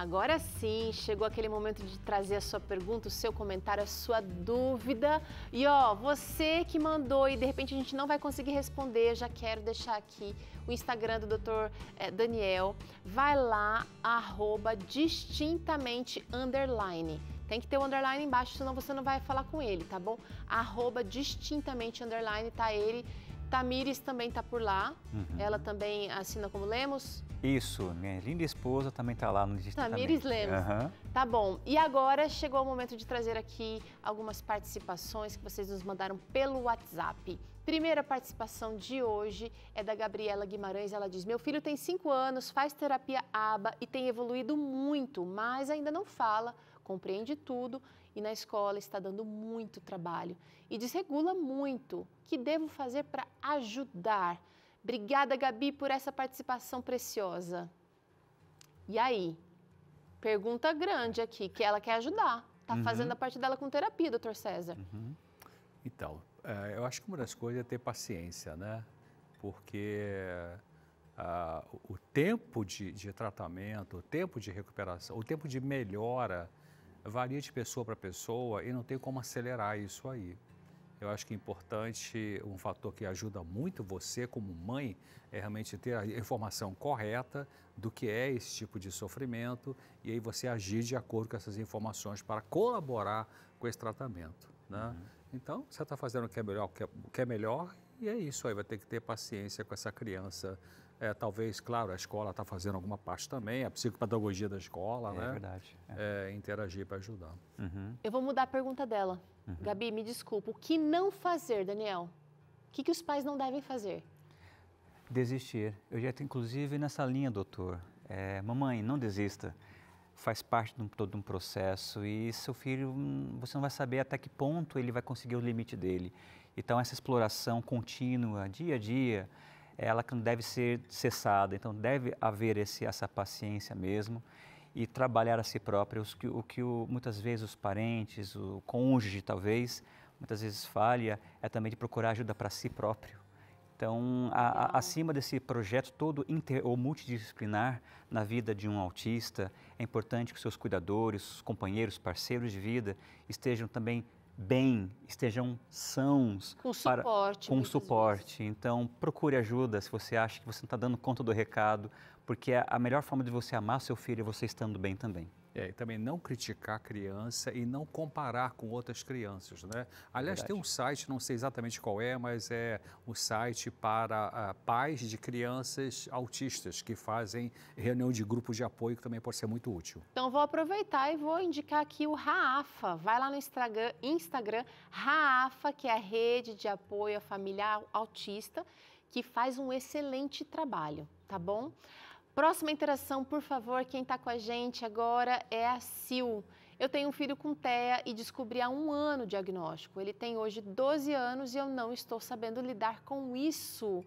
Agora sim, chegou aquele momento de trazer a sua pergunta, o seu comentário, a sua dúvida. E ó, você que mandou e de repente a gente não vai conseguir responder, já quero deixar aqui o Instagram do Dr. Daniel. Vai lá, @distintamente_. Tem que ter o underline embaixo, senão você não vai falar com ele, tá bom? @distintamente_, tá ele. Tamires também tá por lá, ela também assina como Lemos. Isso, minha linda esposa também está lá no Distintamente. Tamires Lemos. Tá bom. E agora chegou o momento de trazer aqui algumas participações que vocês nos mandaram pelo WhatsApp. Primeira participação de hoje é da Gabriela Guimarães. Ela diz: meu filho tem 5 anos, faz terapia ABA e tem evoluído muito, mas ainda não fala, compreende tudo e na escola está dando muito trabalho e desregula muito. O que devo fazer para ajudar? Obrigada, Gabi, por essa participação preciosa. E aí? Pergunta grande aqui, que ela quer ajudar. Está fazendo a parte dela com terapia, doutor César. Então, eu acho que uma das coisas é ter paciência, né? Porque o tempo de tratamento, o tempo de recuperação, o tempo de melhora varia de pessoa para pessoa e não tem como acelerar isso aí. Eu acho que é importante, um fator que ajuda muito você como mãe é realmente ter a informação correta do que é esse tipo de sofrimento e aí você agir de acordo com essas informações para colaborar com esse tratamento, né? Então, você está fazendo o que é melhor e é isso aí, vai ter que ter paciência com essa criança. Talvez, claro, a escola está fazendo alguma parte também, a psicopedagogia da escola, né? É verdade. Interagir para ajudar. Eu vou mudar a pergunta dela. Gabi, me desculpa, o que não fazer, Daniel? O que os pais não devem fazer? Desistir. Eu já estou, inclusive, nessa linha, doutor. Mamãe, não desista. Faz parte de todo um processo e seu filho, você não vai saber até que ponto ele vai conseguir o limite dele. Então, essa exploração contínua, dia a dia, ela que não deve ser cessada. Então, deve haver essa paciência mesmo e trabalhar a si próprio. Muitas vezes os parentes, o cônjuge talvez, muitas vezes falha, é também de procurar ajuda para si próprio. Então, acima desse projeto todo ou multidisciplinar na vida de um autista, é importante que seus cuidadores, os companheiros, parceiros de vida estejam também bem, estejam sãos. Com suporte. Com suporte. Então, procure ajuda se você acha que você não está dando conta do recado, porque a melhor forma de você amar seu filho é você estando bem também. E também não criticar a criança e não comparar com outras crianças, né? Aliás, tem um site, não sei exatamente qual é, mas é um site para pais de crianças autistas que fazem reunião de grupo de apoio, que também pode ser muito útil. Então, vou aproveitar e vou indicar aqui o Raafa. Vai lá no Instagram Raafa, que é a rede de apoio à família autista, que faz um excelente trabalho, tá bom? Próxima interação, por favor, quem está com a gente agora é a Sil. Eu tenho um filho com TEA e descobri há 1 ano o diagnóstico. Ele tem hoje 12 anos e eu não estou sabendo lidar com isso.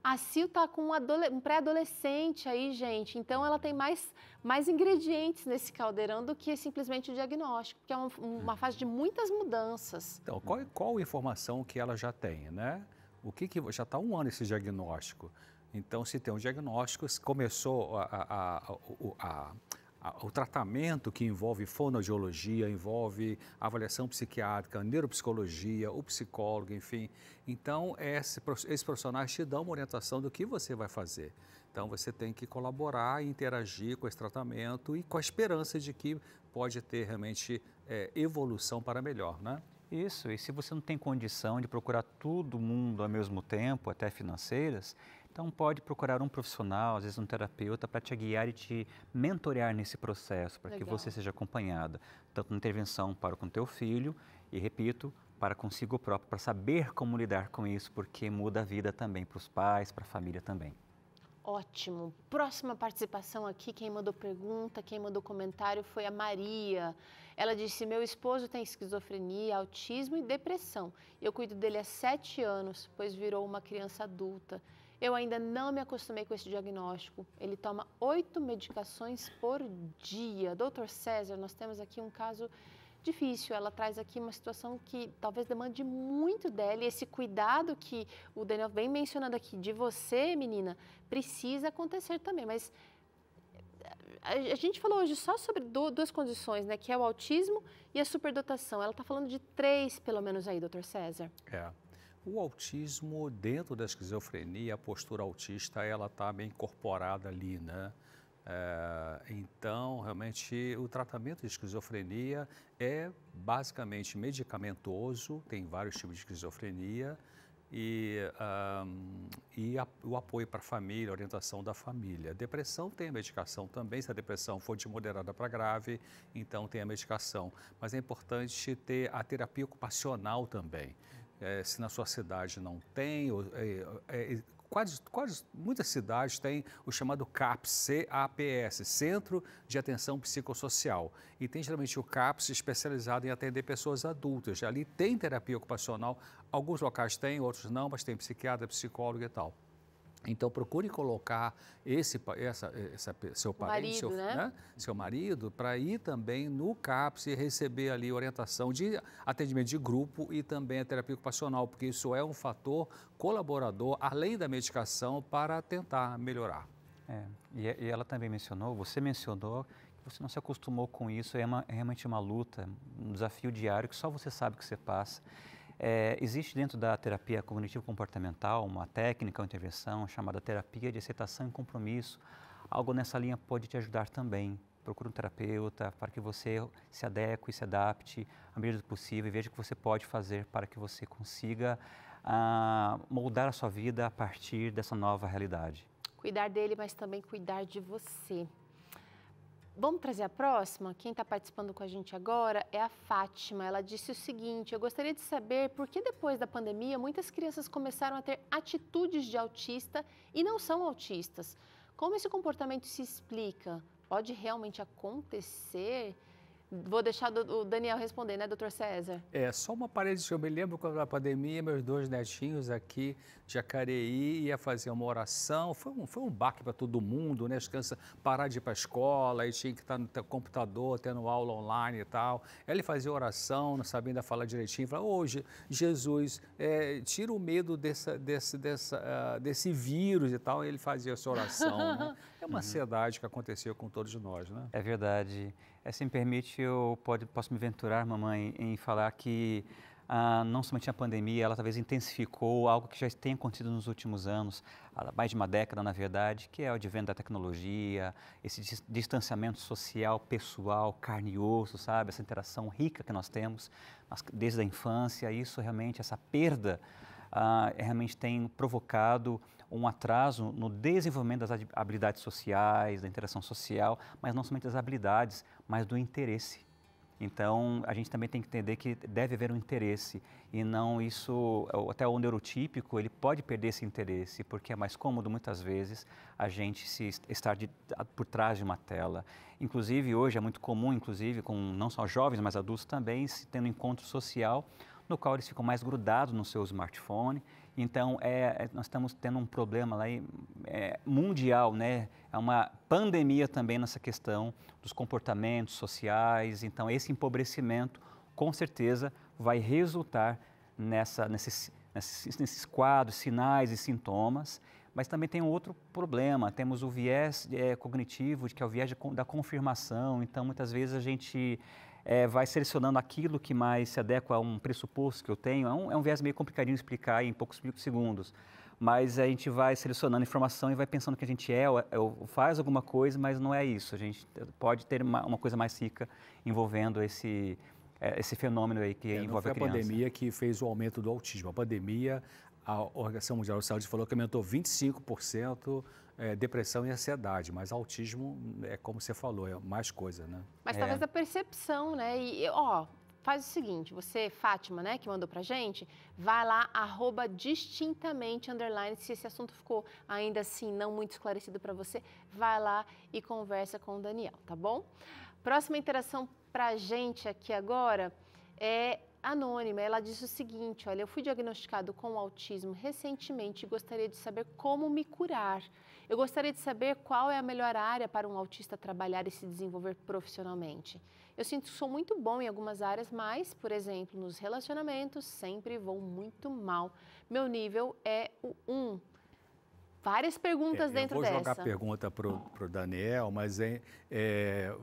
A Sil está com um pré-adolescente aí, gente. Então, ela tem mais ingredientes nesse caldeirão do que simplesmente o diagnóstico, porque é uma fase de muitas mudanças. Então, qual a informação que ela já tem, né? Já está 1 ano esse diagnóstico. Então, se tem um diagnóstico, começou o tratamento que envolve fonoaudiologia, envolve avaliação psiquiátrica, neuropsicologia, o psicólogo, enfim. Então, esses profissionais te dão uma orientação do que você vai fazer. Então, você tem que colaborar e interagir com esse tratamento e com a esperança de que pode ter realmente evolução para melhor, né? Isso, e se você não tem condição de procurar todo mundo ao mesmo tempo, até financeiras, então pode procurar um profissional, às vezes um terapeuta, para te guiar e te mentorear nesse processo, para que você seja acompanhada, tanto na intervenção para com teu filho e, repito, para consigo próprio, para saber como lidar com isso, porque muda a vida também para os pais, para a família também. Ótimo. Próxima participação aqui, quem mandou pergunta, quem mandou comentário foi a Maria. Ela disse: meu esposo tem esquizofrenia, autismo e depressão. Eu cuido dele há 7 anos, pois virou uma criança adulta. Eu ainda não me acostumei com esse diagnóstico. Ele toma 8 medicações por dia. Doutor César, nós temos aqui um caso difícil. Ela traz aqui uma situação que talvez demande muito dela. E esse cuidado que o Daniel vem mencionando aqui de você, menina, precisa acontecer também. Mas a gente falou hoje só sobre duas condições, né? Que é o autismo e a superdotação. Ela está falando de 3, pelo menos aí, doutor César. O autismo, dentro da esquizofrenia, a postura autista, ela está bem incorporada ali, né? Então, realmente, o tratamento de esquizofrenia é basicamente medicamentoso, tem vários tipos de esquizofrenia, o apoio para a família, a orientação da família. Depressão tem a medicação também, se a depressão for de moderada para grave, então tem a medicação. Mas é importante ter a terapia ocupacional também. Se na sua cidade não tem, muitas cidades têm o chamado CAPS, CAPS, Centro de Atenção Psicossocial. E tem geralmente o CAPS especializado em atender pessoas adultas. Ali tem terapia ocupacional, alguns locais têm, outros não, mas tem psiquiatra, psicólogo e tal. Então, procure colocar seu parente, seu marido, para ir também no CAPS e receber ali orientação de atendimento de grupo e também a terapia ocupacional, porque isso é um fator colaborador, além da medicação, para tentar melhorar. E ela também mencionou, você mencionou, que você não se acostumou com isso, é realmente uma luta, um desafio diário que só você sabe que você passa. Existe dentro da terapia cognitivo-comportamental uma técnica, uma intervenção chamada terapia de aceitação e compromisso. Algo nessa linha pode te ajudar também. Procure um terapeuta para que você se adeque e se adapte à medida do possível e veja o que você pode fazer para que você consiga moldar a sua vida a partir dessa nova realidade. Cuidar dele, mas também cuidar de você. Vamos trazer a próxima? Quem está participando com a gente agora é a Fátima. Ela disse o seguinte: eu gostaria de saber por que depois da pandemia muitas crianças começaram a ter atitudes de autista e não são autistas. Como esse comportamento se explica? Pode realmente acontecer? Vou deixar o Daniel responder, né, doutor César? Só uma parede. Eu me lembro quando na pandemia, meus 2 netinhos aqui, Jacareí, ia fazer uma oração. Foi um baque para todo mundo, né? As crianças pararam de ir para a escola, e tinha que estar no computador, tendo aula online e tal. Ele fazia oração, não sabia ainda falar direitinho. Falava, hoje, Jesus, tira o medo desse vírus e tal. E ele fazia essa oração, né? É uma ansiedade que aconteceu com todos nós, né? É verdade. Se me permite, posso me aventurar, mamãe, em falar que não somente a pandemia, ela talvez intensificou algo que já tem acontecido nos últimos anos, há mais de uma década, na verdade, que é o advento da tecnologia, esse distanciamento social, pessoal, carne e osso, sabe? Essa interação rica que nós temos desde a infância. Isso realmente, essa perda, realmente tem provocado um atraso no desenvolvimento das habilidades sociais, da interação social, mas não somente das habilidades, mas do interesse. Então, a gente também tem que entender que deve haver um interesse e não isso, até o neurotípico, ele pode perder esse interesse, porque é mais cômodo, muitas vezes, a gente estar por trás de uma tela. Inclusive, hoje é muito comum, inclusive, com não só jovens, mas adultos também, tendo encontro social, no qual eles ficam mais grudados no seu smartphone. Então, nós estamos tendo um problema lá mundial, né? É uma pandemia também nessa questão dos comportamentos sociais. Então, esse empobrecimento, com certeza, vai resultar nesses quadros, sinais e sintomas. Mas também tem um outro problema, temos o viés cognitivo, que é o viés da confirmação. Então, muitas vezes a gente vai selecionando aquilo que mais se adequa a um pressuposto que eu tenho. É um viés meio complicadinho de explicar em poucos segundos, mas a gente vai selecionando informação e vai pensando que a gente ou faz alguma coisa, mas não é isso. A gente pode ter uma coisa mais rica envolvendo esse fenômeno aí que envolve a criança. Não foi a pandemia que fez o aumento do autismo. A pandemia, a Organização Mundial de Saúde falou que aumentou 25% depressão e ansiedade, mas autismo, como você falou, é mais coisa, né? Mas talvez a percepção, né? E, faz o seguinte, você, Fátima, né, que mandou pra gente, vai lá, @distintamente_, se esse assunto ficou ainda assim não muito esclarecido para você, vai lá e conversa com o Daniel, tá bom? Próxima interação pra gente aqui agora é anônima. Ela disse o seguinte: olha, eu fui diagnosticado com autismo recentemente e gostaria de saber como me curar. Eu gostaria de saber qual é a melhor área para um autista trabalhar e se desenvolver profissionalmente. Eu sinto que sou muito bom em algumas áreas, mas, por exemplo, nos relacionamentos, sempre vou muito mal. Meu nível é o 1. várias perguntas dentro dessa. Eu vou jogar a pergunta para o Daniel, mas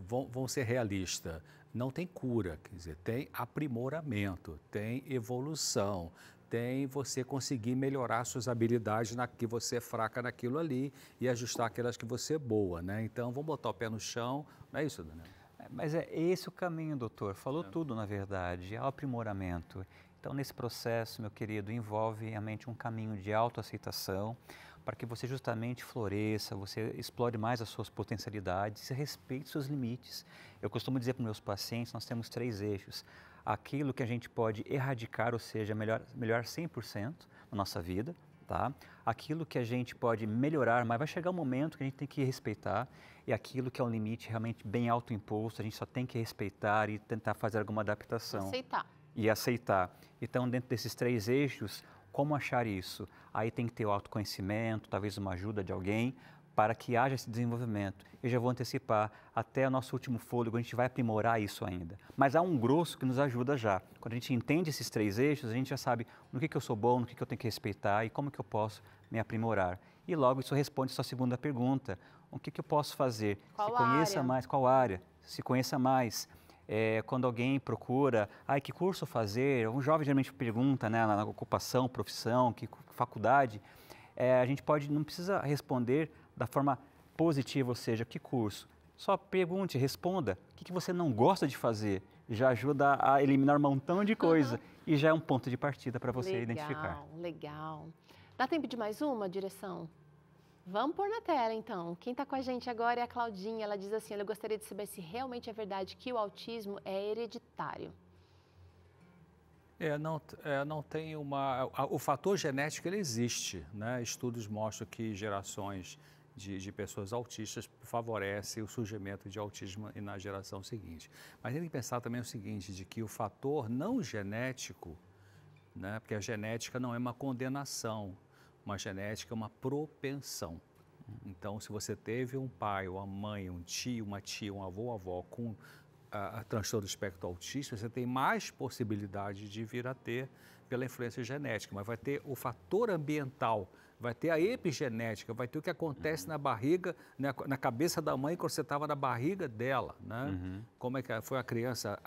vão ser realistas. Não tem cura, quer dizer, tem aprimoramento, tem evolução, tem você conseguir melhorar suas habilidades que você é fraca naquilo ali e ajustar aquelas que você é boa, né? Então, vamos botar o pé no chão, não é isso, Daniel? Mas é esse o caminho, doutor. Falou tudo, na verdade, é o aprimoramento. Então, nesse processo, meu querido, envolve realmente um caminho de autoaceitação para que você justamente floresça, você explore mais as suas potencialidades e respeite seus limites. Eu costumo dizer para os meus pacientes, nós temos 3 eixos. Aquilo que a gente pode erradicar, ou seja, melhorar 100% na nossa vida, tá? Aquilo que a gente pode melhorar, mas vai chegar um momento que a gente tem que respeitar, e aquilo que é um limite realmente bem autoimposto, a gente só tem que respeitar e tentar fazer alguma adaptação. Aceitar. E aceitar. Então, dentro desses 3 eixos, como achar isso? Aí tem que ter o autoconhecimento, talvez uma ajuda de alguém, para que haja esse desenvolvimento. Eu já vou antecipar, até o nosso último fôlego, a gente vai aprimorar isso ainda. Mas há um grosso que nos ajuda já. Quando a gente entende esses 3 eixos, a gente já sabe no que eu sou bom, no que eu tenho que respeitar e como que eu posso me aprimorar. E logo isso responde a sua segunda pergunta. O que eu posso fazer? Qual Se conheça área? mais, qual área? Se conheça mais. Quando alguém procura, que curso fazer? Um jovem geralmente pergunta, né, na ocupação, profissão, que faculdade. A gente não precisa responder da forma positiva, ou seja, que curso? Só pergunte, responda. O que você não gosta de fazer? Já ajuda a eliminar um montão de coisa e já é um ponto de partida para você identificar. Legal. Dá tempo de mais uma, direção? Vamos pôr na tela, então. Quem está com a gente agora é a Claudinha. Ela diz assim, eu gostaria de saber se realmente é verdade que o autismo é hereditário. Não tem o fator genético, ele existe, né? Estudos mostram que gerações de pessoas autistas favorecem o surgimento de autismo na geração seguinte. Mas tem que pensar também o seguinte, de que o fator não genético, né? Porque a genética não é uma condenação, uma genética é uma propensão. Então, se você teve um pai, uma mãe, um tio, uma tia, um avô, uma avó com transtorno do espectro autista, você tem mais possibilidade de vir a ter pela influência genética, mas vai ter o fator ambiental, vai ter a epigenética, vai ter o que acontece na barriga, na cabeça da mãe quando você estava na barriga dela, né? Como é que foi a criança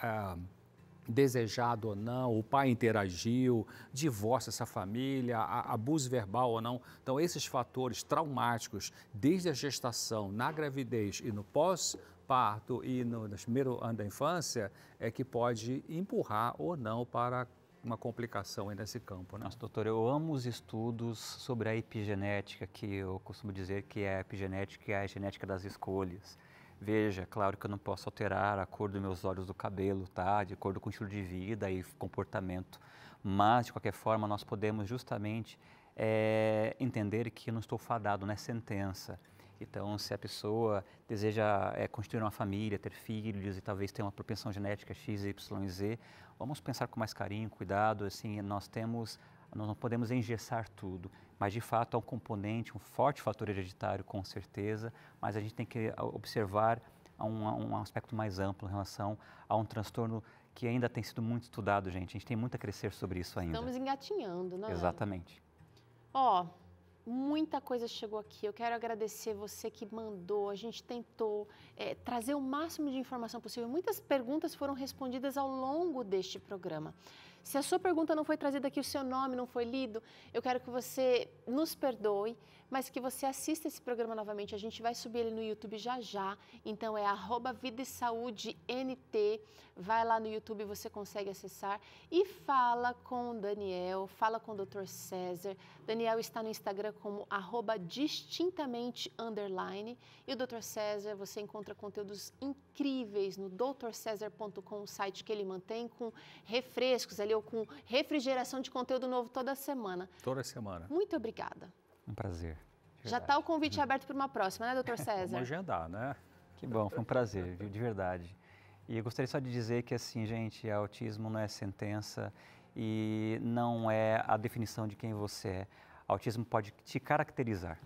desejado ou não, o pai interagiu, divórcio essa família, abuso verbal ou não. Então, esses fatores traumáticos, desde a gestação, na gravidez e no pós-parto e no primeiro ano da infância, é que pode empurrar ou não para uma complicação aí nesse campo, né? Nossa, doutor, eu amo os estudos sobre a epigenética, que eu costumo dizer que a epigenética é a genética das escolhas. Veja, claro que eu não posso alterar a cor dos meus olhos do cabelo, tá? De acordo com o estilo de vida e comportamento. Mas, de qualquer forma, nós podemos justamente entender que eu não estou fadado, não é sentença. Então, se a pessoa deseja constituir uma família, ter filhos e talvez ter uma propensão genética X, Y e Z, vamos pensar com mais carinho, cuidado. Assim, nós não podemos engessar tudo, mas de fato é um componente, um forte fator hereditário, com certeza, mas a gente tem que observar um aspecto mais amplo em relação a um transtorno que ainda tem sido muito estudado, gente. A gente tem muito a crescer sobre isso ainda. Estamos engatinhando, né? Exatamente. Muita coisa chegou aqui. Eu quero agradecer você que mandou. A gente tentou trazer o máximo de informação possível. Muitas perguntas foram respondidas ao longo deste programa. Se a sua pergunta não foi trazida aqui, o seu nome não foi lido, eu quero que você nos perdoe, mas que você assista esse programa novamente. A gente vai subir ele no YouTube já já. Então é @VidaeSaúdeNT. Vai lá no YouTube, você consegue acessar e fala com o Daniel, fala com o Dr. César. Daniel está no Instagram como @distintamente_ e o Dr. César, você encontra conteúdos incríveis no drcesar.com, o site que ele mantém com refrescos ali, ou com refrigeração de conteúdo novo toda semana. Toda semana. Muito obrigada. Um prazer. Já está o convite aberto para uma próxima, né, Dr. César? Vamos agendar, né? Que bom, foi um prazer, viu, de verdade. E eu gostaria só de dizer que, assim, gente, autismo não é sentença e não é a definição de quem você é. Autismo pode te caracterizar.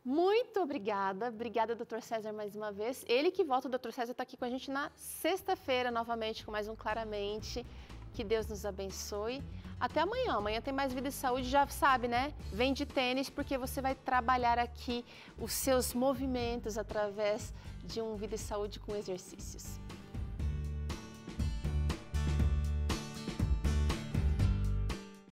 Muito obrigada. Obrigada, Dr. César, mais uma vez. Ele que volta, o Dr. César está aqui com a gente na sexta-feira, novamente, com mais um Claramente. Que Deus nos abençoe. Até amanhã. Amanhã tem mais Vida e Saúde, já sabe, né? Vem de tênis, porque você vai trabalhar aqui os seus movimentos através de um Vida e Saúde com exercícios.